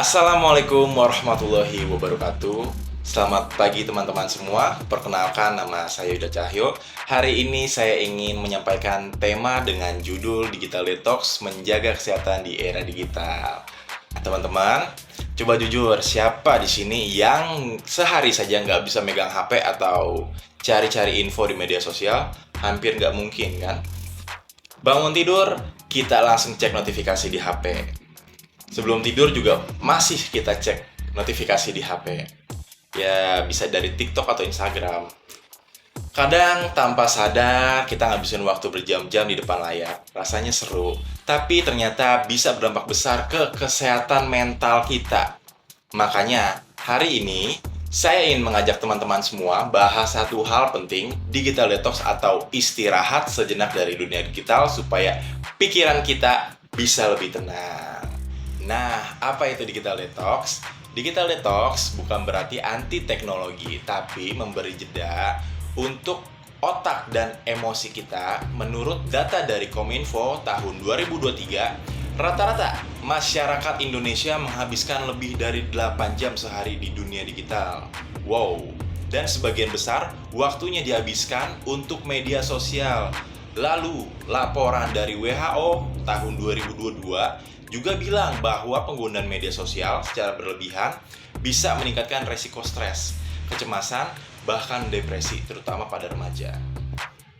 Assalamualaikum warahmatullahi wabarakatuh. Selamat pagi teman-teman semua. Perkenalkan, nama saya Yuda Cahyo. Hari ini saya ingin menyampaikan tema dengan judul Digital Detox, menjaga kesehatan di era digital. Nah, teman-teman, coba jujur, siapa di sini yang sehari saja nggak bisa megang HP atau cari-cari info di media sosial? Hampir nggak mungkin, kan? Bangun tidur, kita langsung cek notifikasi di HP. Sebelum tidur juga masih kita cek notifikasi di HP. Ya, bisa dari TikTok atau Instagram. Kadang tanpa sadar kita ngabisin waktu berjam-jam di depan layar. Rasanya seru, tapi ternyata bisa berdampak besar ke kesehatan mental kita. Makanya, hari ini saya ingin mengajak teman-teman semua bahas satu hal penting, digital detox atau istirahat sejenak dari dunia digital supaya pikiran kita bisa lebih tenang. Nah, apa itu digital detox? Digital detox bukan berarti anti teknologi, tapi memberi jeda untuk otak dan emosi kita. Menurut data dari Kominfo tahun 2023, rata-rata masyarakat Indonesia menghabiskan lebih dari 8 jam sehari di dunia digital. Wow, dan sebagian besar waktunya dihabiskan untuk media sosial. Lalu, laporan dari WHO tahun 2022 juga bilang bahwa penggunaan media sosial secara berlebihan bisa meningkatkan resiko stres, kecemasan, bahkan depresi, terutama pada remaja.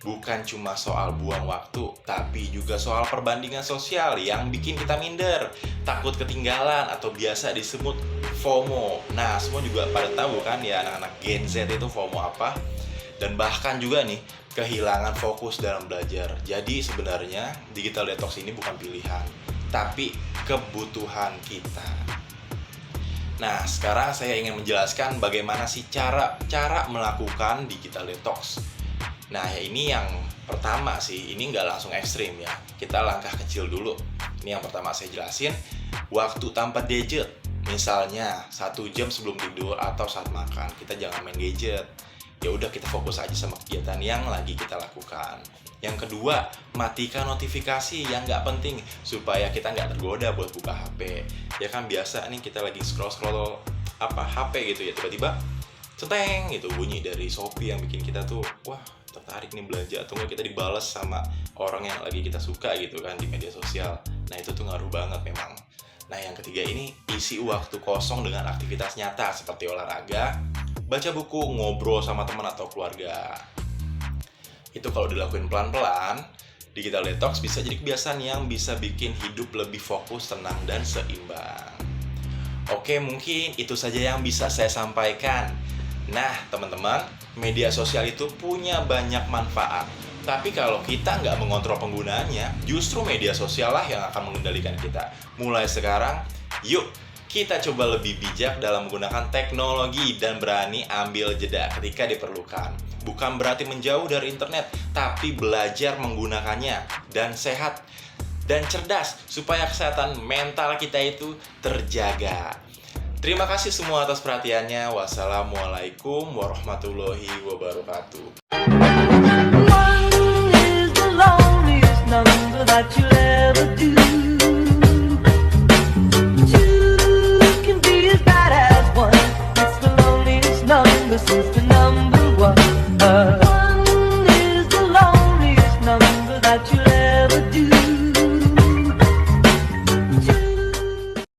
Bukan cuma soal buang waktu, tapi juga soal perbandingan sosial yang bikin kita minder, takut ketinggalan, atau biasa disebut FOMO. Nah, semua juga pada tahu kan ya anak-anak Gen Z itu FOMO apa? Dan bahkan juga nih, kehilangan fokus dalam belajar. Jadi sebenarnya digital detox ini bukan pilihan, tapi kebutuhan kita. Nah, sekarang saya ingin menjelaskan bagaimana sih cara melakukan digital detox. Nah, ini yang pertama sih, ini nggak langsung ekstrim ya. Kita langkah kecil dulu. Ini yang pertama saya jelasin, waktu tanpa gadget. Misalnya 1 jam sebelum tidur atau saat makan, kita jangan main gadget. Ya udah, kita fokus aja sama kegiatan yang lagi kita lakukan. Yang kedua, matikan notifikasi yang nggak penting supaya kita nggak tergoda buat buka HP. Ya kan biasa nih kita lagi scroll HP gitu ya, tiba-tiba ceteng gitu bunyi dari Shopee yang bikin kita tuh wah tertarik nih belanja, atau nggak kita dibales sama orang yang lagi kita suka gitu kan di media sosial. Nah itu tuh ngaruh banget memang. Nah yang ketiga ini, isi waktu kosong dengan aktivitas nyata seperti olahraga, baca buku, ngobrol sama teman atau keluarga. Itu kalau dilakuin pelan-pelan, digital detox bisa jadi kebiasaan yang bisa bikin hidup lebih fokus, tenang, dan seimbang. Oke, mungkin itu saja yang bisa saya sampaikan. Nah, teman-teman, media sosial itu punya banyak manfaat. Tapi kalau kita nggak mengontrol penggunaannya, justru media sosial lah yang akan mengendalikan kita. Mulai sekarang, yuk kita coba lebih bijak dalam menggunakan teknologi dan berani ambil jeda ketika diperlukan. Bukan berarti menjauh dari internet, tapi belajar menggunakannya dan sehat dan cerdas supaya kesehatan mental kita itu terjaga. Terima kasih semua atas perhatiannya. Wassalamualaikum warahmatullahi wabarakatuh. Since the number one is the loneliest number that you'll